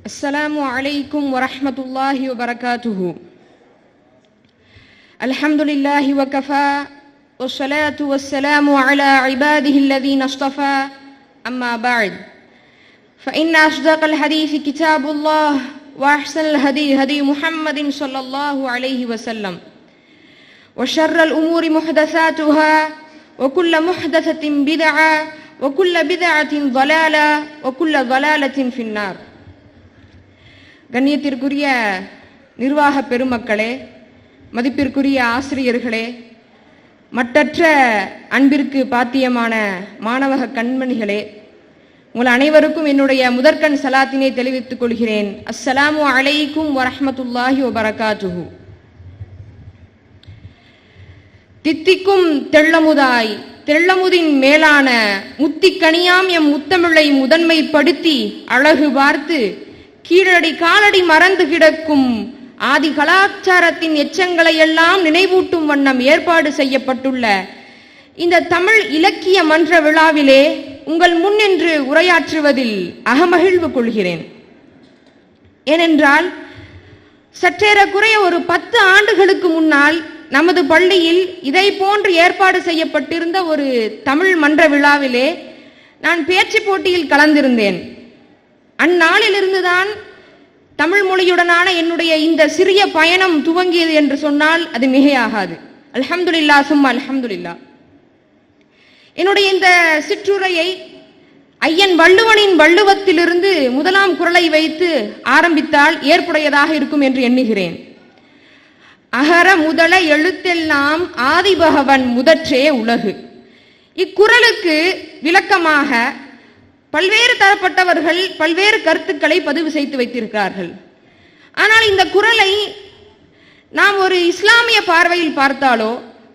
السلام عليكم ورحمة الله وبركاته. الحمد لله وكفى والصلاة والسلام على عباده الذين اصطفى. أما بعد فإن أصدق الحديث كتاب الله وأحسن الهدي هدي محمد صلى الله عليه وسلم وشر الأمور محدثاتها وكل محدثة بدعة وكل بدعة ضلالة وكل ضلالة في النار. கண்ணியத்திற்குரிய நிர்வாக பெருமக்களே, மதிப்பிற்குரிய ஆசிரியர்களே, மட்டற்ற அன்பிற்கு பாத்தியமான மாணவக கண்மணிகளே, உங்கள் அனைவருக்கும் என்னுடைய முதற்கண் சலாத்தினை தெரிவித்துக் கொள்கிறேன். அஸ்ஸலாமு அலைக்கும் வரஹ்மத்துல்லாஹி வபரகாத்துஹு. தித்திக்கும் தெள்ளமுதாய் தெள்ளமுதின் மேலான முத்திக்கனியாம் எம் முத்தமிழை முதன்மைப்படுத்தி அழகு பார்த்து கீழடி காலடி மறந்து கிடக்கும் ஆதி கலாச்சாரத்தின் எச்சங்களை எல்லாம் நினைவூட்டும் வண்ணம் ஏற்பாடு செய்யப்பட்டுள்ள இந்த தமிழ் இலக்கிய மன்ற விழாவிலே உங்கள் முன்னின்று உரையாற்றுவதில் அகமகிழ்வு கொள்கிறேன். ஏனென்றால் சற்றேறக்குறைய ஒரு 10 ஆண்டுகளுக்கு முன்னால் நமது பள்ளியில் இதை போன்று ஏற்பாடு செய்யப்பட்டிருந்த ஒரு தமிழ் மன்ற விழாவிலே நான் பேச்சு போட்டியில் கலந்திருந்தேன். அந்நாளிலிருந்துதான் தமிழ் மொழியுடனான என்னுடைய இந்த சிறிய பயணம் துவங்கியது என்று சொன்னால் அது மிகையாகாது. அல்ஹம்துலில்லாஹ் சும்மா அல்ஹம்துலில்லாஹ். என்னுடைய இந்த சிற்றுரையை ஐயன் வள்ளுவனின் வள்ளுவத்திலிருந்து முதலாம் குறளை வைத்து ஆரம்பித்தால் ஏற்புடையதாக இருக்கும் என்று எண்ணுகிறேன். அகர முதல எழுத்தெல்லாம் ஆதிபகவன் முதற்றே உலகு. இக்குறளுக்கு விளக்கமாக பல்வேறு தரப்பட்டவர்கள் பல்வேறு கருத்துக்களை பதிவு செய்து வைத்திருக்கிறார்கள். ஆனால் இந்த குறளை நாம் ஒரு இஸ்லாமிய பார்வையில் பார்த்தாலோ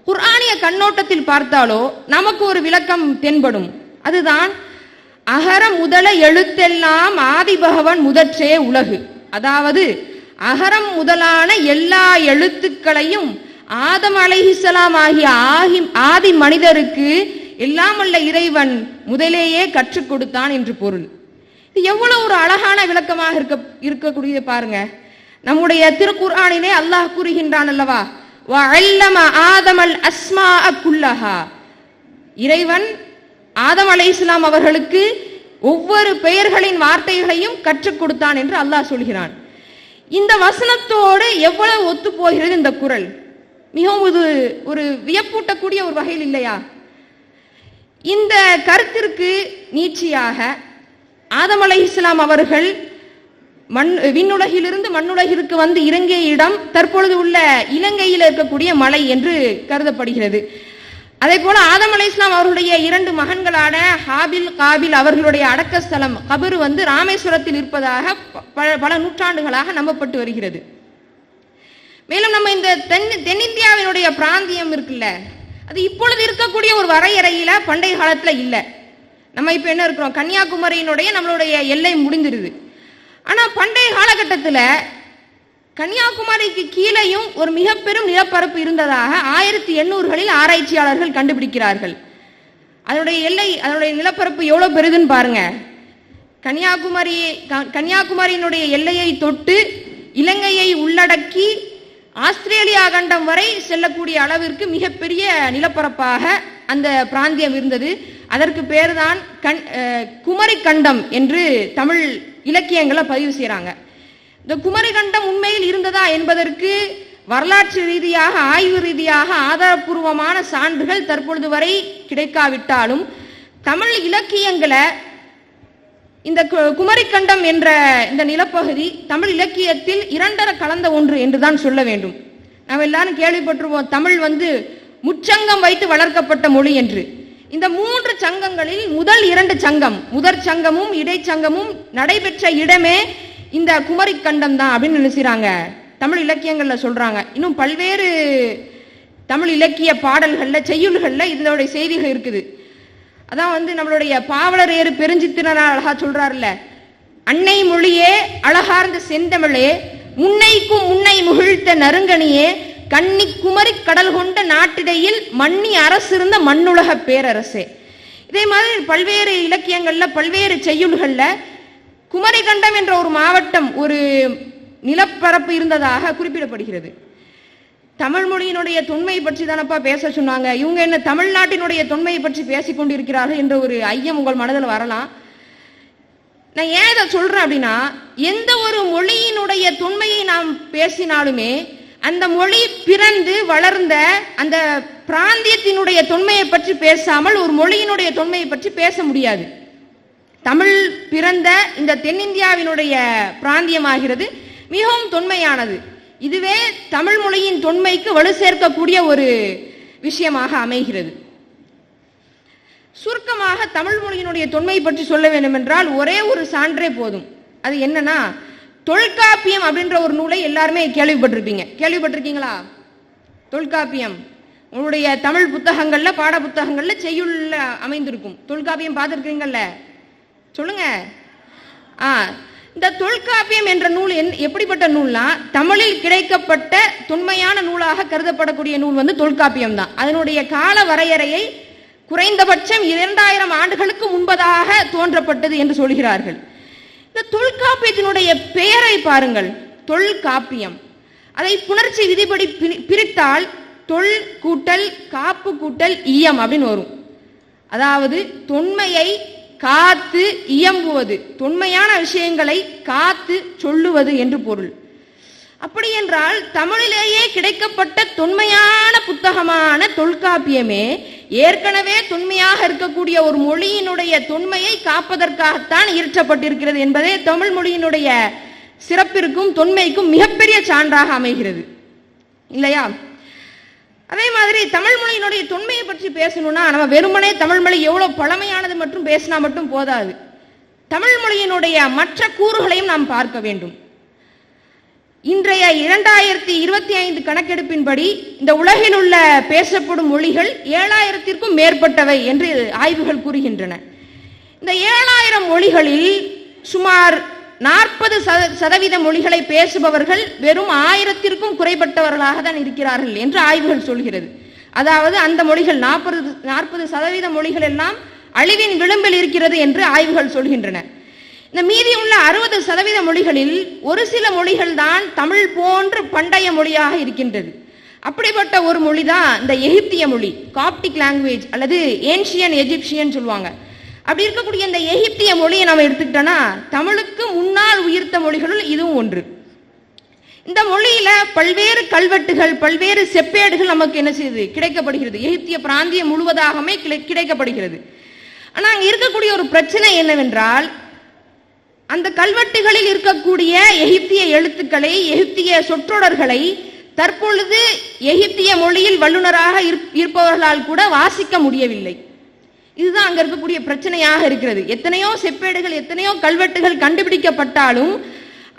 குர்ஆனிய கண்ணோட்டத்தில் பார்த்தாலோ நமக்கு ஒரு விளக்கம் தென்படும். அதுதான் அகர முதல எழுத்தெல்லாம் ஆதிபகவன் முதற்றே உலகு. அதாவது அகரம் முதலான எல்லா எழுத்துக்களையும் ஆதம் அலைஹிஸ்ஸலாம் ஆகிய ஆதி மனிதருக்கு எல்லாம் அல்ல இறைவன் முதலேயே கற்றுக் கொடுத்தான் என்று பொருள். இது எவ்வளவு ஒரு அழகான விளக்கமாக இருக்கக்கூடியது பாருங்க. நம்முடைய திருக்குர்ஆனிலே அல்லாஹ் கூறுகின்றான் அல்லவா, வஅல்லம ஆதமல் அஸ்மாஅ குல்லஹா. இறைவன் ஆதம் அலைஹிஸ்ஸலாம் அவர்களுக்கு ஒவ்வொரு பெயர்களின் வார்த்தைகளையும் கற்றுக் கொடுத்தான் என்று அல்லாஹ் சொல்கிறான். இந்த வசனத்தோடு எவ்வளவு ஒத்து போகிறது இந்த குறள். மிகவும் இது ஒரு வியப்பூட்டக்கூடிய ஒரு வகையில் இல்லையா? இந்த கருத்திற்கு நீட்சியாக ஆதம் அலைஹிஸ்ஸலாம் அவர்கள் விண்ணுலகிலிருந்து மண்ணுலகிற்கு வந்து இறங்கிய இடம் தற்பொழுது உள்ள இலங்கையில் இருக்கக்கூடிய மலை என்று கருதப்படுகிறது. அதே போல ஆதம் அலைஹிஸ்ஸலாம் அவர்களுடைய 2 மகன்களான ஹாபில் காபில் அவர்களுடைய அடக்க ஸ்தலம் கபரு ராமேஸ்வரத்தில் இருப்பதாக பல நூற்றாண்டுகளாக நம்பப்பட்டு வருகிறது. மேலும் நம்ம இந்த தென்னிந்தியாவினுடைய பிராந்தியம் இருக்குல்ல, அது இப்பொழுது இருக்கக்கூடிய ஒரு வரையறையில பண்டைய காலத்துல இல்ல. நம்ம இப்ப என்ன இருக்கிறோம், கன்னியாகுமரியினுடைய நம்மளுடைய எல்லை முடிந்திருது. ஆனா பண்டைய காலகட்டத்துல கன்னியாகுமரிக்கு கீழேயும் ஒரு மிக பெரும் நிலப்பரப்பு இருந்ததாக 1800களில் ஆராய்ச்சியாளர்கள் கண்டுபிடிக்கிறார்கள். அதனுடைய எல்லை, அதனுடைய நிலப்பரப்பு எவ்வளவு பெரிதுன்னு பாருங்க. கன்னியாகுமரியினுடைய எல்லையை தொட்டு இலங்கையை உள்ளடக்கி ஆஸ்திரேலியா கண்டம் வரை செல்லக்கூடிய அளவிற்கு மிகப்பெரிய நிலப்பரப்பாக அந்த பிராந்தியம் இருந்தது. அதற்கு பேர்தான் குமரி கண்டம் என்று தமிழ் இலக்கியங்களை பதிவு செய்யறாங்க. இந்த குமரி கண்டம் உண்மையில் இருந்ததா என்பதற்கு வரலாற்று ரீதியாக ஆய்வு ரீதியாக ஆதாரபூர்வமான சான்றுகள் தற்பொழுது வரை கிடைக்காவிட்டாலும் தமிழ் இலக்கியங்களை இந்த குமரிக்கண்டம் என்ற இந்த நிலப்பகுதி தமிழ் இலக்கியத்தில் 2 கலந்த ஒன்று என்றுதான் சொல்ல வேண்டும். நாம் எல்லாரும் கேள்விப்பட்டிருவோம் தமிழ் முச்சங்கம் வைத்து வளர்க்கப்பட்ட மொழி என்று. இந்த 3 சங்கங்களில் முதல் 2 சங்கம், முதற் சங்கமும் இடைச்சங்கமும் நடைபெற்ற இடமே இந்த குமரிக்கண்டம் தான் அப்படின்னு நினைச்சாங்க தமிழ் இலக்கியங்கள்ல சொல்றாங்க. இன்னும் பல்வேறு தமிழ் இலக்கிய பாடல்கள்ல செய்யுள்கள்ல இதனுடைய செய்திகள் இருக்குது. அதான் நம்மளுடைய பாவலர் ஏறு பெருஞ்சித்திரனார் அழகா சொல்றாருல்ல, அன்னை மொழியே அழகார்ந்த செந்தமிழே முன்னைக்கும் முன்னை முகிழ்த்த நறுங்கனியே கன்னி குமரி கடல் கொண்ட நாட்டிடையில் மன்னி அரசிருந்த மண்ணுலக பேரரசே. இதே மாதிரி பல்வேறு இலக்கியங்கள்ல பல்வேறு செய்யுள்கள்ல குமரி ஆஸ்திரேலியாகண்டம் என்ற ஒரு மாவட்டம், ஒரு நிலப்பரப்பு இருந்ததாக குறிப்பிடப்படுகிறது. தமிழ் மொழியினுடைய தொன்மை பற்றி தானப்பா பேச சொன்னாங்க, இவங்க என்ன தமிழ்நாட்டினுடைய தொன்மையை பற்றி பேசிக் கொண்டிருக்கிறார்கள் என்ற ஒரு ஐயம் உங்கள் மனதில் வரலாம். நான் ஏன் இதை சொல்றேன் அப்படின்னா, எந்த ஒரு மொழியினுடைய தொன்மையை நாம் பேசினாலுமே அந்த மொழி பிறந்து வளர்ந்த அந்த பிராந்தியத்தினுடைய தொன்மையை பற்றி பேசாமல் ஒரு மொழியினுடைய தொன்மையை பற்றி பேச முடியாது. தமிழ் பிறந்த இந்த தென்னிந்தியாவினுடைய பிராந்தியமாகிறது மிகவும் தொன்மையானது. இதுவே தமிழ் மொழியின் தொன்மைக்கு வலு சேர்க்கக்கூடிய ஒரு விஷயமாக அமைகிறது. சுருக்கமாக தமிழ் மொழியினுடைய தொன்மை பற்றி சொல்ல வேண்டும் என்றால் ஒரே ஒரு சான்றே போதும். அது என்னன்னா, தொல்காப்பியம் அப்படின்ற ஒரு நூலை எல்லாருமே கேள்விப்பட்டிருப்பீங்க. கேள்விப்பட்டிருக்கீங்களா? தொல்காப்பியம் உங்களுடைய தமிழ் புத்தகங்கள்ல, பாட புத்தகங்கள்ல செய்யுள்ள அமைந்திருக்கும். தொல்காப்பியம் பார்த்துருக்கீங்கல்ல? சொல்லுங்க. இந்த தொல்காப்பியம் என்ற நூல் எப்படிப்பட்ட நூல்னா, தமிழில் கிடைக்கப்பட்ட தொன்மையான நூலாக கருதப்படக்கூடிய நூல் வந்து தொல்காப்பியம் தான். அதனுடைய கால வரையறையை குறைந்தபட்சம் 2000 ஆண்டுகளுக்கு முன்பதாக தோன்றப்பட்டது என்று சொல்கிறார்கள். இந்த தொல்காப்பியத்தினுடைய பெயரை பாருங்கள், தொல்காப்பியம். அதை புணர்ச்சி விதிப்படி பிரித்தால் தொல் கூட்டல் காப்பு கூட்டல் இயம் அப்படின்னு வரும். அதாவது தொன்மையை காத்து இயம்புவது, தொன்மையான விஷயங்களை காத்து சொல்லுவது என்று பொருள். அப்படி என்றால் தமிழிலேயே கிடைக்கப்பட்ட தொன்மையான புத்தகமான தொல்காப்பியமே ஏற்கனவே தொன்மையாக இருக்கக்கூடிய ஒரு மொழியினுடைய தொன்மையை காப்பதற்காகத்தான் இயற்றப்பட்டிருக்கிறது என்பதே தமிழ் மொழியினுடைய சிறப்பிற்கும் தொன்மைக்கும் மிகப்பெரிய சான்றாக அமைகிறது, இல்லையா? அதே மாதிரி தமிழ் மொழியினுடைய தொன்மையை பற்றி பேசணும்னா நம்ம வெறுமனே தமிழ் மொழி எவ்வளவு பழமையானது மற்றும் பேசினா மட்டும் போதாது. தமிழ் மொழியினுடைய மற்ற கூறுகளையும் நாம் பார்க்க வேண்டும். இன்றைய 2025 கணக்கெடுப்பின்படி இந்த உலகில் உள்ள பேசப்படும் மொழிகள் 7000த்திற்கும் மேற்பட்டவை என்று ஆய்வுகள் கூறுகின்றன. இந்த 7000 மொழிகளில் சுமார் 40% மொழிகளை பேசுபவர்கள் வெறும் 1000த்திற்கும் குறைபட்டவர்களாக தான் இருக்கிறார்கள் என்று ஆய்வுகள் சொல்கிறது. அதாவது அந்த மொழிகள் 40% மொழிகள் எல்லாம் அழிவின் விளிம்பில் இருக்கிறது என்று ஆய்வுகள் சொல்கின்றன. இந்த மீதி உள்ள 60% மொழிகளில் ஒரு சில மொழிகள் தான் தமிழ் போன்ற பண்டைய மொழியாக இருக்கின்றது. அப்படிப்பட்ட ஒரு மொழி தான் இந்த எகிப்திய மொழி, காப்டிக் லாங்குவேஜ் அல்லது ஏன்ஷியன் எஜிப்சியன் சொல்லுவாங்க. அப்படி இருக்கக்கூடிய இந்த எகிப்திய மொழியை நம்ம எடுத்துக்கிட்டோம்னா தமிழுக்கு முன்னால் உயிர்த்த மொழிகளுள் இதுவும் ஒன்று. இந்த மொழியில பல்வேறு கல்வெட்டுகள், பல்வேறு செப்பேடுகள் நமக்கு என்ன செய்யுது, கிடைக்கப்படுகிறது. எகிப்திய பிராந்தியம் முழுவதாகவே கிடைக்கப்படுகிறது. ஆனா அங்க இருக்கக்கூடிய ஒரு பிரச்சனை என்னவென்றால், அந்த கல்வெட்டுகளில் இருக்கக்கூடிய எகிப்திய எழுத்துக்களை, எகிப்திய சொற்றொடர்களை தற்பொழுது எகிப்திய மொழியில் வல்லுநராக இருப்பவர்களால் கூட வாசிக்க முடியவில்லை. இதுதான் அங்க இருக்கக்கூடிய பிரச்சனையாக இருக்கிறது. எத்தனையோ செப்பேடுகள், எத்தனையோ கல்வெட்டுகள் கண்டுபிடிக்கப்பட்டாலும்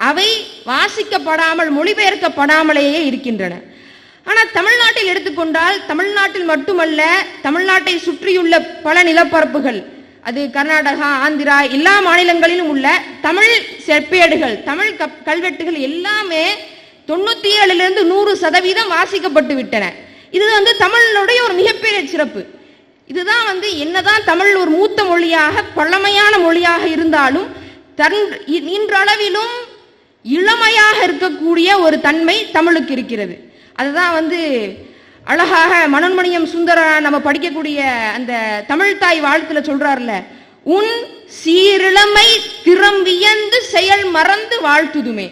அவை வாசிக்கப்படாமல், மொழிபெயர்க்கப்படாமலேயே இருக்கின்றன. ஆனால் தமிழ்நாட்டில் எடுத்துக்கொண்டால், தமிழ்நாட்டில் மட்டுமல்ல, தமிழ்நாட்டை சுற்றியுள்ள பல நிலப்பரப்புகள், அது கர்நாடகா, ஆந்திரா, எல்லா மாநிலங்களிலும் உள்ள தமிழ் செப்பேடுகள், தமிழ் கல்வெட்டுகள் எல்லாமே 97% 100% வாசிக்கப்பட்டு விட்டன. இது தமிழுடைய ஒரு மிகப்பெரிய சிறப்பு. இதுதான் என்னதான் தமிழ் ஒரு மூத்த மொழியாக, பழமையான மொழியாக இருந்தாலும் இன்றளவிலும் இளமையாக இருக்கக்கூடிய ஒரு தன்மை தமிழுக்கு இருக்கிறது. அதுதான் அழகாக மனோன்மணியம் சுந்தர நம்ம படிக்கக்கூடிய அந்த தமிழ்தாய் வாழ்த்துல சொல்றாருல, உன் சீரிளமை திறம் வியந்து செயல் மறந்து வாழ்த்துதுமே.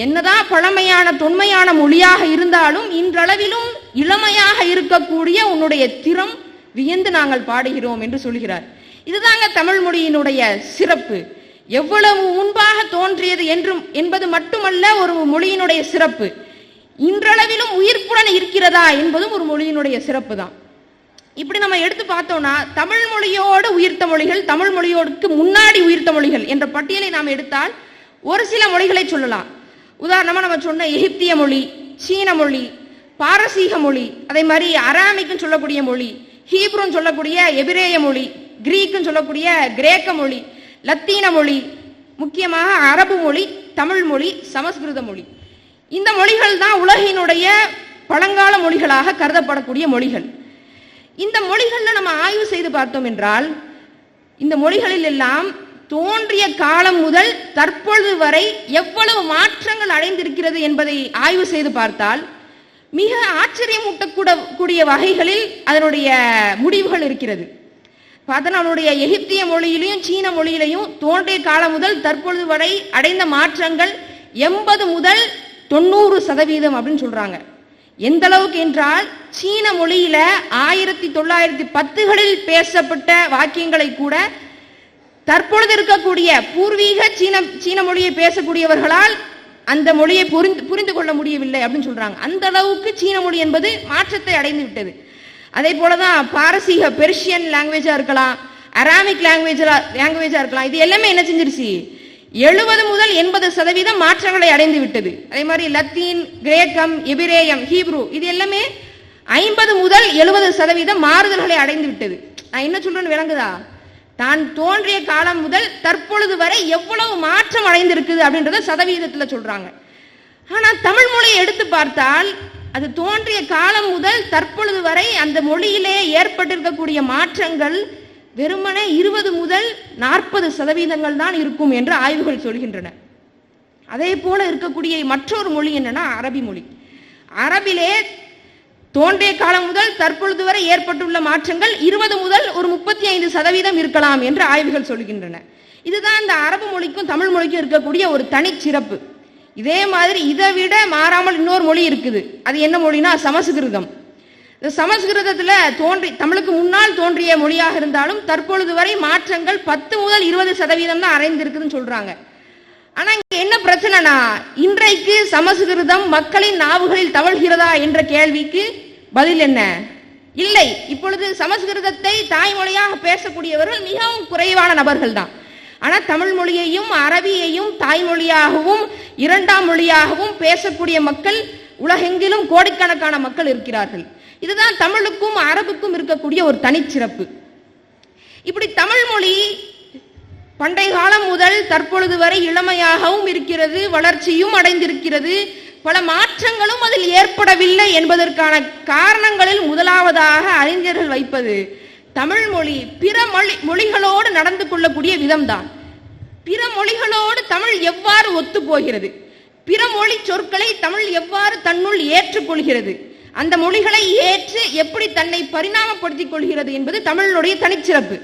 என்னதான் பழமையான தொன்மையான மொழியாக இருந்தாலும் இன்றளவிலும் இளமையாக இருக்கக்கூடிய உன்னுடைய திறம் வியந்து நாங்கள் பாடுகிறோம் என்று சொல்கிறார். இதுதாங்க தமிழ் மொழியினுடைய சிறப்பு. எவ்வளவு முன்பாக தோன்றியது என்பது மட்டுமல்ல ஒரு மொழியினுடைய சிறப்பு, இன்றளவிலும் உயிர்ப்புடன் இருக்கிறதா என்பதும் ஒரு மொழியினுடைய சிறப்பு தான். இப்படி நம்ம எடுத்து பார்த்தோம்னா தமிழ் மொழியோடு உயிர்த்த மொழிகள், தமிழ் மொழியோடுக்கு முன்னாடி உயிர்த்த மொழிகள் என்ற பட்டியலை நாம் எடுத்தால் ஒரு சில மொழிகளை சொல்லலாம். உதாரணமா நம்ம சொன்ன எகிப்திய மொழி, சீன மொழி, பாரசீக மொழி, அதே மாதிரி அராமிக்குன்னு சொல்லக்கூடிய மொழி, ஹீப்ருன்னு சொல்லக்கூடிய எபிரேய மொழி, கிரீக்குன்னு சொல்லக்கூடிய கிரேக்க மொழி, லத்தீன மொழி, முக்கியமாக அரபு மொழி, தமிழ் மொழி, சமஸ்கிருத மொழி. இந்த மொழிகள் தான் உலகினுடைய பழங்கால மொழிகளாக கருதப்படக்கூடிய மொழிகள். இந்த மொழிகள்ல நம்ம ஆய்வு செய்து பார்த்தோம் என்றால் இந்த மொழிகளில் எல்லாம் தோன்றிய காலம் முதல் தற்பொழுது வரை எவ்வளவு மாற்றங்கள் அடைந்திருக்கிறது என்பதை ஆய்வு செய்து பார்த்தால் மிக ஆச்சரியமூட்டக்கூடிய வகைகளில் அதனுடைய முடிவுகள் இருக்கிறது. பார்த்தா நம்மளுடைய எகிப்திய மொழியிலையும் சீன மொழியிலையும் தோன்றிய காலம் முதல் தற்பொழுது வரை அடைந்த மாற்றங்கள் 80 முதல் 90% அப்படின்னு சொல்றாங்க. எந்த அளவுக்கு என்றால் சீன மொழியில 1910களில் பேசப்பட்ட வாக்கியங்களை கூட தற்பொழுது இருக்கக்கூடிய பூர்வீக சீன மொழியை பேசக்கூடியவர்களால் அந்த மொழியை புரிந்து கொள்ள முடியவில்லை அப்படின்னு சொல்றாங்க. அந்த அளவுக்கு சீன மொழி என்பது மாற்றத்தை அடைந்து விட்டது. அதே போலதான் பாரசீக பெர்ஷியன் லாங்குவேஜா இருக்கலாம், அராமிக் லாங்குவேஜா இருக்கலாம், இது எல்லாமே என்ன செஞ்சிருச்சு 70 முதல் 80% மாற்றங்களை அடைந்து விட்டது. அதே மாதிரி லத்தீன், கிரேக்கம், எபிரேயம், ஹீப்ரு இது எல்லாமே 50 முதல் 70% மாறுதல்களை அடைந்து விட்டது. நான் என்ன சொல்றேன்னு விளங்குதா? தான் தோன்றிய காலம் முதல் தற்பொழுது வரை எவ்வளவு மாற்றம் அடைந்திருக்குது அப்படின்றத சதவீதத்துல சொல்றாங்க. ஆனா தமிழ் மொழியை எடுத்து பார்த்தால் அது தோன்றிய காலம் முதல் தற்பொழுது வரை அந்த மொழியிலே ஏற்பட்டிருக்கக்கூடிய மாற்றங்கள் வெறுமனே 20 முதல் 40% தான் இருக்கும் என்று ஆய்வுகள் சொல்கின்றன. அதே போல இருக்கக்கூடிய மற்றொரு மொழி என்னன்னா அரபி மொழி. அரபிலே தோன்றிய காலம் முதல் தற்பொழுது வரை ஏற்பட்டுள்ள மாற்றங்கள் 20 முதல் ஒரு 35% இருக்கலாம் என்று ஆய்வுகள் சொல்கின்றன. இதுதான் இந்த அரபு மொழிக்கும் தமிழ் மொழிக்கும் இருக்கக்கூடிய ஒரு தனிச்சிறப்பு. இதே மாதிரி இதை விட மாறாமல் இன்னொரு மொழி இருக்குது. அது என்ன மொழினா சமஸ்கிருதம். இந்த சமஸ்கிருதத்துல தமிழுக்கு முன்னால் தோன்றிய மொழியாக இருந்தாலும் தற்பொழுது வரை மாற்றங்கள் 10 முதல் 20% தான் அடைந்திருக்குதுன்னு சொல்றாங்க. ஆனா இங்க என்ன பிரச்சனைனா இன்றைக்கு சமஸ்கிருதம் மக்களின் நாவுகளில் தவழ்கிறதா என்ற கேள்விக்கு பதில் என்ன? இல்லை. இப்பொழுது சமஸ்கிருதத்தை தாய்மொழியாக பேசக்கூடியவர்கள் மிகவும் குறைவான நபர்கள் தான். ஆனா தமிழ் மொழியையும் அரபியையும் தாய்மொழியாகவும் இரண்டாம் மொழியாகவும் பேசக்கூடிய மக்கள் உலகெங்கிலும் கோடிக்கணக்கான மக்கள் இருக்கிறார்கள். இதுதான் தமிழுக்கும் அரபுக்கும் இருக்கக்கூடிய ஒரு தனிச்சிறப்பு. இப்படி தமிழ் மொழி பண்டைய காலம் முதல் தற்பொழுது வரை இளமையாகவும் இருக்கிறது, வளர்ச்சியும் அடைந்திருக்கிறது, பல மாற்றங்களும் அதில் ஏற்படவில்லை என்பதற்கான காரணங்களில் முதலாவதாக அறிஞர்கள் வைப்பது தமிழ் மொழி பிற மொழிகளோடு நடந்து கொள்ளக்கூடிய விதம்தான். பிற மொழிகளோடு தமிழ் எவ்வாறு ஒத்து போகிறது, பிற மொழி சொற்களை தமிழ் எவ்வாறு தன்னுள் ஏற்றுக்கொள்கிறது, அந்த மொழிகளை ஏற்று எப்படி தன்னை பரிணாமப்படுத்திக் கொள்கிறது என்பது தமிழுடைய தனிச்சிறப்பு.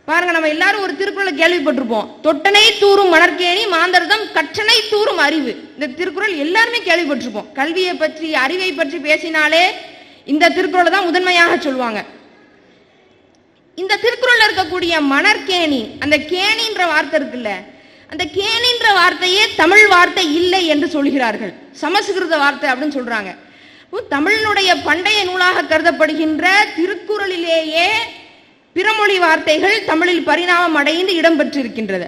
பாருங்க, நம்ம எல்லாரும் ஒரு திருக்குறளை கேள்விப்பட்டிருப்போம். தொட்டனை தூரும் மணற்கேணி மாந்தர்தம் கற்றனை தூரும் அறிவு. இந்த திருக்குறள் எல்லாருமே கேள்விப்பட்டிருப்போம். கல்வியை பற்றி அறிவை பற்றி பேசினாலே இந்த திருக்குறளை தான் முதன்மையாக சொல்லுவாங்க. இந்த திருக்குறள் இருக்கக்கூடிய மணற்கேணி, அந்த கேணின்ற வார்த்தை இருக்குல்ல, அந்த கேணின்ற வார்த்தையே தமிழ் வார்த்தை இல்லை என்று சொல்கிறார்கள். சமஸ்கிருத வார்த்தை அப்படின்னு சொல்றாங்க. தமிழினுடைய பண்டைய நூலாக கருதப்படுகின்ற திருக்குறளிலேயே பிறமொழி வார்த்தைகள் தமிழில் பரிணாமம் அடைந்து இடம்பெற்றிருக்கின்றது.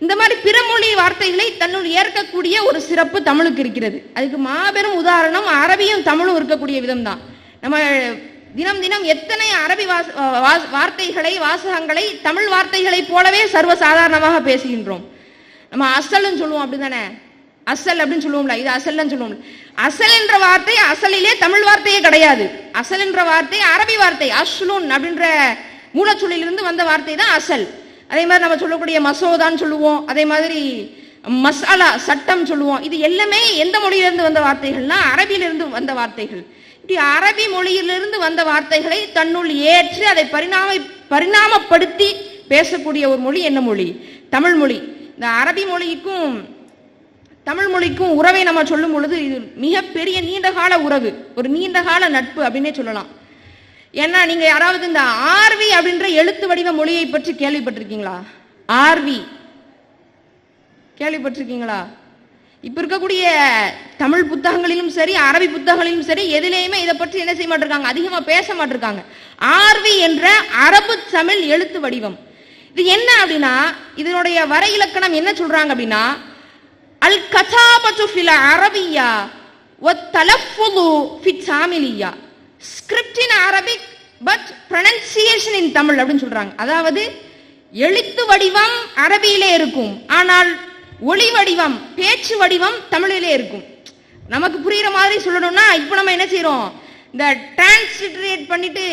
இந்த மாதிரி பிறமொழி வார்த்தைகளை தன்னுள் ஏற்கக்கூடிய ஒரு சிறப்பு தமிழுக்கு இருக்கிறது. அதுக்கு மாபெரும் உதாரணம் அரபியும் தமிழும் இருக்கக்கூடிய விதம் தான். நம்ம தினம் தினம் எத்தனை அரபி வார்த்தைகளை வாசகங்களை தமிழ் வார்த்தைகளை போலவே சர்வசாதாரணமாக பேசுகின்றோம். நம்ம அசல்னு சொல்லுவோம், அப்படிதானே? அசல் அப்படின்னு சொல்லுவோம்ல, இது அசல்னு சொல்லுவோம்ல. அசல் என்ற வார்த்தை அசலிலே தமிழ் வார்த்தையே கிடையாது. அசல் என்ற வார்த்தை அரபி வார்த்தை, அஸ்லுன் அப்படின்ற மூலச்சொல்லிலிருந்து வந்த வார்த்தை தான் அசல். அதே மாதிரி நம்ம சொல்லக்கூடிய மசோதான்னு சொல்லுவோம், அதே மாதிரி மசாலா சட்டம் சொல்லுவோம். இது எல்லாமே எந்த மொழியிலிருந்து வந்த வார்த்தைகள்னா அரபியிலிருந்து வந்த வார்த்தைகள். இப்படி அரபி மொழியிலிருந்து வந்த வார்த்தைகளை தன்னுள் ஏற்று அதை பரிணாமப்படுத்தி பேசக்கூடிய ஒரு மொழி என்ன மொழி? தமிழ் மொழி. இந்த அரபி மொழிக்கும் தமிழ் மொழிக்கும் உறவை நம்ம சொல்லும் பொழுது இது மிகப்பெரிய நீண்டகால உறவு, ஒரு நீண்டகால நட்பு அப்படின்னே சொல்லலாம். ஏன்னா நீங்க யாராவது இந்த ஆர்வி அப்படின்ற எழுத்து வடிவ மொழியை பற்றி கேள்விப்பட்டிருக்கீங்களா? ஆர்வி கேள்விப்பட்டிருக்கீங்களா? இப்ப இருக்கக்கூடிய தமிழ் புத்தகங்களிலும் சரி அரபி புத்தகங்களிலும் சரி எதிலேயுமே இதை பற்றி என்ன செய்ய மாட்டிருக்காங்க, அதிகமா பேச மாட்டிருக்காங்க. ஆர்வி என்ற அரபு தமிழ் எழுத்து வடிவம் இது என்ன அப்படின்னா, இதனுடைய வரை இலக்கணம் என்ன சொல்றாங்க அப்படின்னா, அல் கதாபத்து ஃபில் அரபியா வத் தலஃபுது ஃபித் சாமிலியா, script in Arabic but pronunciation in Tamil அப்படின்னு சொல்றாங்க. அதாவது எழுத்து வடிவம் அரபியிலே இருக்கும், ஆனால் ஒளி வடிவம் பேச்சு வடிவம் தமிழிலே இருக்கும். நமக்கு புரியுற மாதிரி சொல்லணும்னா இப்போ நம்ம என்ன செய்யறோம், இந்த டிரான்ஸ்லிட்டரேட் பண்ணிட்டு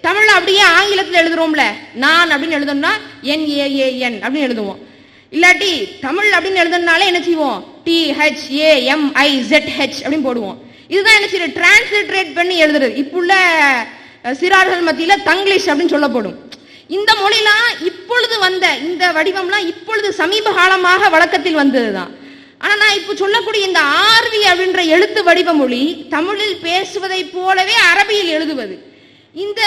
தமிழ் அப்படியே ஆங்கிலத்தில் எழுதுறோம்ல, நான் அப்படின்னு எழுதணும்னா NAAN அப்படின்னு எழுதுவோம். இல்லாட்டி தமிழ் அப்படின்னு எழுதுனாலே என்ன செய்வோம், THAMIZH அப்படின்னு போடுவோம். இதுதான் என்ன செய்யறது, டிரான்ஸ்லிட்ரேட் பண்ணி எழுதுறது. இப்புள்ள சிறார்கள் மத்தியில தங்கிலீஷ் அப்படின்னு சொல்லப்படும். இந்த மொழிலாம் இப்பொழுது வந்த இந்த வடிவம்லாம் இப்பொழுது சமீப காலமாக வழக்கத்தில் வந்ததுதான். ஆனா நான் இப்ப சொல்லக்கூடிய இந்த ஆர்வி அப்படின்ற எழுத்து வடிவ மொழி தமிழில் பேசுவதை போலவே அரபியில் எழுதுவது. இந்த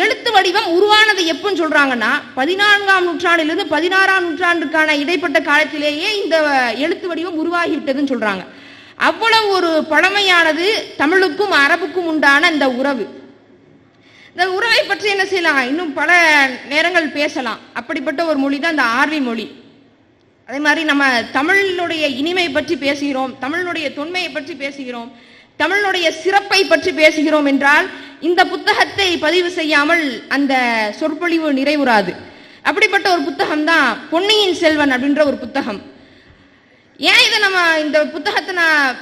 எழுத்து வடிவம் உருவானது எப்பன்னு சொல்றாங்கன்னா 14ஆம் நூற்றாண்டிலிருந்து 16ஆம் நூற்றாண்டுக்கான இடைப்பட்ட காலத்திலேயே இந்த எழுத்து வடிவம் உருவாகிவிட்டதுன்னு சொல்றாங்க. அவ்வளவு ஒரு பழமையானது தமிழுக்கும் அரபுக்கும் உண்டான இந்த உறவு. இந்த உறவை பற்றி என்ன செய்யலாம், இன்னும் பல நேரங்கள் பேசலாம். அப்படிப்பட்ட ஒரு மொழி தான் இந்த ஆர்வி மொழி. அதே மாதிரி நம்ம தமிழினுடைய இனிமை பற்றி பேசுகிறோம், தமிழினுடைய தொன்மையை பற்றி பேசுகிறோம், தமிழினுடைய சிறப்பை பற்றி பேசுகிறோம் என்றால் இந்த புத்தகத்தை பதிவு செய்யாமல் அந்த சொற்பொழிவு நிறைவுறாது. அப்படிப்பட்ட ஒரு புத்தகம் தான் பொன்னியின் செல்வன் அப்படின்ற ஒரு புத்தகம். ஏன் இதை நம்ம இந்த புத்தகத்தை நான்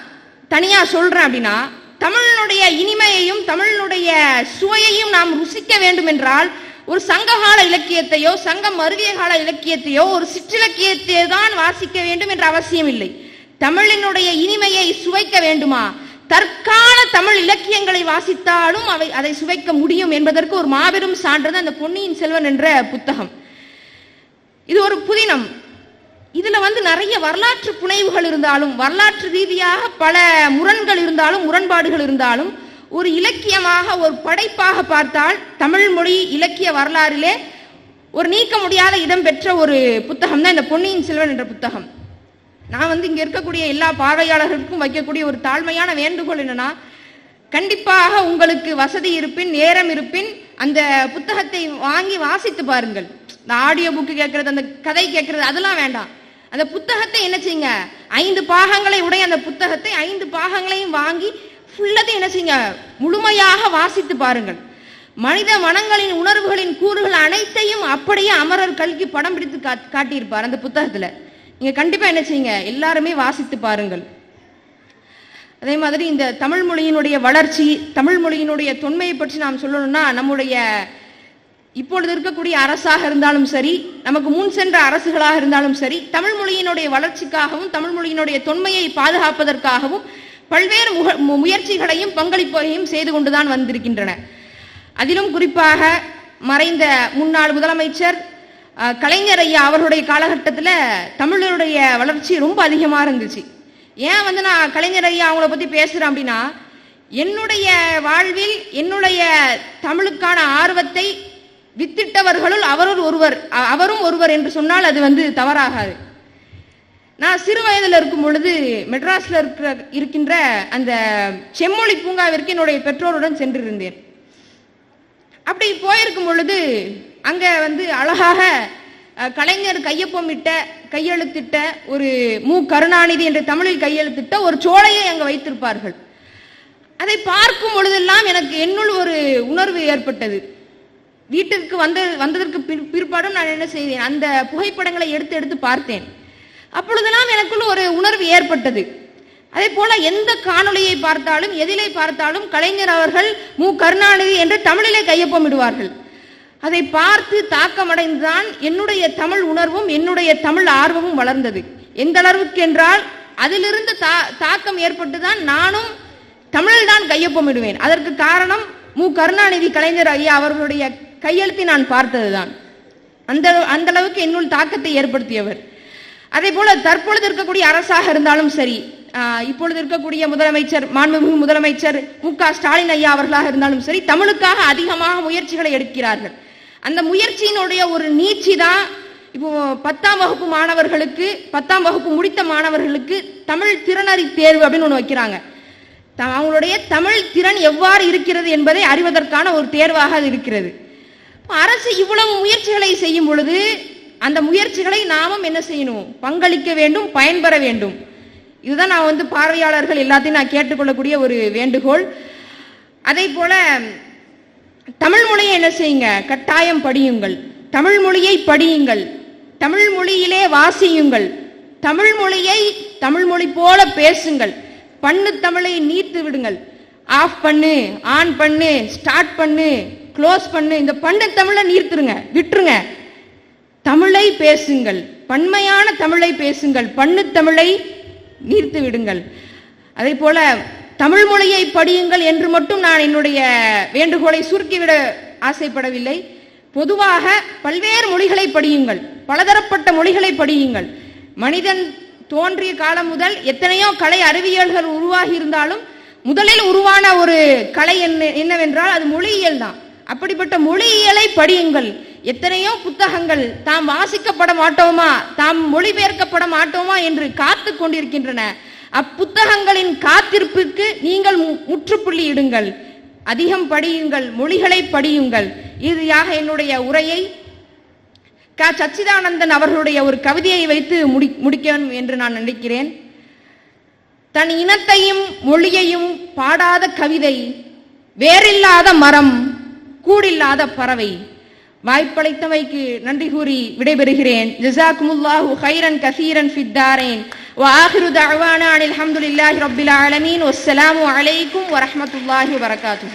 தனியா சொல்றேன் அப்படின்னா, தமிழினுடைய இனிமையையும் தமிழினுடைய சுவையையும் நாம் ருசிக்க வேண்டும் என்றால் ஒரு சங்ககால இலக்கியத்தையோ சங்க மருவிய கால இலக்கியத்தையோ ஒரு சிற்றிலக்கியத்தை தான் வாசிக்க வேண்டும் என்ற அவசியம் இல்லை. தமிழினுடைய இனிமையை சுவைக்க வேண்டுமா, தற்கால தமிழ் இலக்கியங்களை வாசித்தாலும் அதை சுவைக்க முடியும் என்பதற்கு ஒரு மாபெரும் சான்றது அந்த பொன்னியின் செல்வன் என்ற புத்தகம். இது ஒரு புதினம். இதுல நிறைய வரலாற்று புனைவுகள் இருந்தாலும், வரலாற்று ரீதியாக பல முரண்கள் இருந்தாலும், முரண்பாடுகள் இருந்தாலும், ஒரு இலக்கியமாக ஒரு படைப்பாக பார்த்தால் தமிழ் மொழி இலக்கிய வரலாறிலே ஒரு நீக்க முடியாத இடம் பெற்ற ஒரு புத்தகம் தான் இந்த பொன்னியின் செல்வன் என்ற புத்தகம். நான் இங்க இருக்கக்கூடிய எல்லா பார்வையாளர்களுக்கும் வைக்கக்கூடிய ஒரு தாழ்மையான வேண்டுகோள் என்னன்னா, கண்டிப்பாக உங்களுக்கு வசதி இருப்பின் நேரம் இருப்பின் அந்த புத்தகத்தை வாங்கி வாசித்து பாருங்கள். இந்த ஆடியோ புக்கு கேட்கறது, அந்த கதை கேட்கறது அதெல்லாம் வேண்டாம். அந்த புத்தகத்தை என்ன செய்யுங்க, 5 பாகங்களை உடைய அந்த புத்தகத்தை 5 பாகங்களையும் வாங்கி ஃபுல்லத்தையும் என்ன செய்யுங்க, முழுமையாக வாசித்து பாருங்கள். மனித மனங்களின் உணர்வுகளின் கூறுகள் அனைத்தையும் அப்படியே அமரர் கல்கி படம் பிடித்து காட்டியிருப்பார் அந்த புத்தகத்துல. நீங்க கண்டிப்பா என்ன செய்யுங்க, எல்லாருமே வாசித்து பாருங்கள். அதே மாதிரி இந்த தமிழ் மொழியினுடைய வளர்ச்சி, தமிழ் மொழியினுடைய தொன்மையை பற்றி நாம் சொல்லணும்னா, நம்முடைய இப்பொழுது இருக்கக்கூடிய அரசாக இருந்தாலும் சரி, நமக்கு முன் சென்ற அரசுகளாக இருந்தாலும் சரி, தமிழ் மொழியினுடைய வளர்ச்சிக்காகவும் தமிழ் மொழியினுடைய தொன்மையை பாதுகாப்பதற்காகவும் பல்வேறு முயற்சிகளையும் பங்களிப்பையும் செய்து கொண்டுதான் வந்திருக்கின்றன. அதிலும் குறிப்பாக மறைந்த முன்னாள் முதலமைச்சர் கலைஞர் ஐயா அவர்களுடைய காலகட்டத்தில் தமிழருடைய வளர்ச்சி ரொம்ப அதிகமாக இருந்துச்சு. ஏன் நான் கலைஞர் ஐயா அவங்கள பற்றி பேசுகிறேன் அப்படின்னா, என்னுடைய வாழ்வில் என்னுடைய தமிழுக்கான ஆர்வத்தை வித்திட்டவர்களுள் அவரும் ஒருவர் என்று சொன்னால் அது தவறாகாது. நான் சிறு வயதில் இருக்கும் பொழுது மெட்ராஸ்ல இருக்கின்ற அந்த செம்மொழி பூங்காவிற்கு என்னுடைய பெற்றோருடன் சென்றிருந்தேன். அப்படி போயிருக்கும் பொழுது அங்க அழகாக கலைஞர் கையெழுத்திட்ட ஒரு மு. கருணாநிதி என்ற தமிழில் கையெழுத்திட்ட ஒரு சோலையை அங்க வைத்திருப்பார்கள். அதை பார்க்கும் பொழுதெல்லாம் எனக்கு என்னுள் ஒரு உணர்வு ஏற்பட்டது. வீட்டிற்கு வந்ததற்கு பிற்பாடும் நான் என்ன செய்தேன், அந்த புகைப்படங்களை எடுத்து பார்த்தேன். அப்பொழுதெல்லாம் எனக்குள்ள ஒரு உணர்வு ஏற்பட்டது. அதே போல எந்த காணொளியை பார்த்தாலும் எதிலே பார்த்தாலும் கலைஞர் அவர்கள் மு. கருணாநிதி என்று தமிழிலே கையொப்பமிடுவார்கள். அதை பார்த்து தாக்கமடைந்துதான் என்னுடைய தமிழ் உணர்வும் என்னுடைய தமிழ் ஆர்வமும் வளர்ந்தது. எந்த அளவுக்கு என்றால் அதிலிருந்து தாக்கம் ஏற்பட்டுதான் நானும் தமிழில்தான் கையொப்பமிடுவேன். அதற்கு காரணம் மு. கருணாநிதி கலைஞர் ஐயா அவர்களுடைய கையெழுத்தை நான் பார்த்ததுதான். அந்த அளவுக்கு என்னுள் தாக்கத்தை ஏற்படுத்தியவர். அதே போல தற்பொழுது இருக்கக்கூடிய அரசாக இருந்தாலும் சரி, இப்பொழுது இருக்கக்கூடிய முதலமைச்சர் மாண்புமிகு முதலமைச்சர் மு. க. ஸ்டாலின் ஐயா அவர்களாக இருந்தாலும் சரி, தமிழுக்காக அதிகமாக முயற்சிகளை எடுக்கிறார்கள். அந்த முயற்சியினுடைய ஒரு நீட்சி தான் இப்போ 10ஆம் வகுப்பு மாணவர்களுக்கு, 10ஆம் வகுப்பு முடித்த மாணவர்களுக்கு தமிழ் திறனறி தேர்வு அப்படின்னு ஒன்று வைக்கிறாங்க. அவங்களுடைய தமிழ் திறன் எவ்வாறு இருக்கிறது என்பதை அறிவதற்கான ஒரு தேர்வாக அது இருக்கிறது. அரசு இவ்வளவு முயற்சிகளை செய்யும் பொழுது அந்த முயற்சிகளை நாமும் என்ன செய்யணும், பங்களிக்க வேண்டும், பயன்பெற வேண்டும். இதுதான் நான் பார்வையாளர்கள் எல்லாத்தையும் நான் கேட்டுக்கொள்ளக்கூடிய ஒரு வேண்டுகோள். அதே போல தமிழ் மொழியை என்ன செய்யுங்க, கட்டாயம் படியுங்கள், தமிழ் மொழியை படியுங்கள், தமிழ் மொழியிலே வாசியுங்கள், தமிழ் மொழியை தமிழ் மொழி போல பேசுங்கள், பண்ணு தமிழை நீர்த்து விடுங்கள். ஆஃப் பண்ணு, ஆன் பண்ணு, ஸ்டார்ட் பண்ணு, க்ளோஸ் பண்ணு, இந்த பண்ணு தமிழை நீர்த்துருங்க, விட்டுருங்க. தமிழை பேசுங்கள், பன்மையான தமிழை பேசுங்கள், பண்ணு தமிழை நீர்த்து விடுங்கள். அதே போல தமிழ் மொழியை படியுங்கள் என்று மட்டும் நான் என்னுடைய வேண்டுகோளை சுருக்கிவிட ஆசைப்படவில்லை. பொதுவாக பல்வேறு மொழிகளை படியுங்கள், பலதரப்பட்ட மொழிகளை படியுங்கள். மனிதன் தோன்றிய காலம் முதல் எத்தனையோ கலை அறிவியல்கள் உருவாகி இருந்தாலும் முதலில் உருவான ஒரு கலை என்னவென்றால் அது மொழியியல் தான். அப்படிப்பட்ட மொழியியலை படியுங்கள். எத்தனையோ புத்தகங்கள் தாம் வாசிக்கப்பட மாட்டோமா, தாம் மொழிபெயர்க்கப்பட மாட்டோமா என்று காத்து கொண்டிருக்கின்றன. அப்புத்தகங்களின் காத்திருப்புக்கு நீங்கள் முற்றுப்புள்ளி இடுங்கள். அதிகம் படியுங்கள், மொழிகளை படியுங்கள். இறுதியாக என்னுடைய உரையை க. சச்சிதானந்தன் அவர்களுடைய ஒரு கவிதையை வைத்து முடிக்கணும் என்று நான் நினைக்கிறேன். தன் இனத்தையும் மொழியையும் பாடாத கவிதை, வேறில்லாத மரம், கூடில்லாத பறவை. வாய்ப்பளித்தமைக்கு நன்றி கூறி விடைபெறுகிறேன். ஜஸாக்குமுல்லாஹு கைரன் கசீரன் ஃபித்தாரேன். وآخر دعوانا أن الحمد لله رب العالمين والسلام عليكم ورحمة الله وبركاته.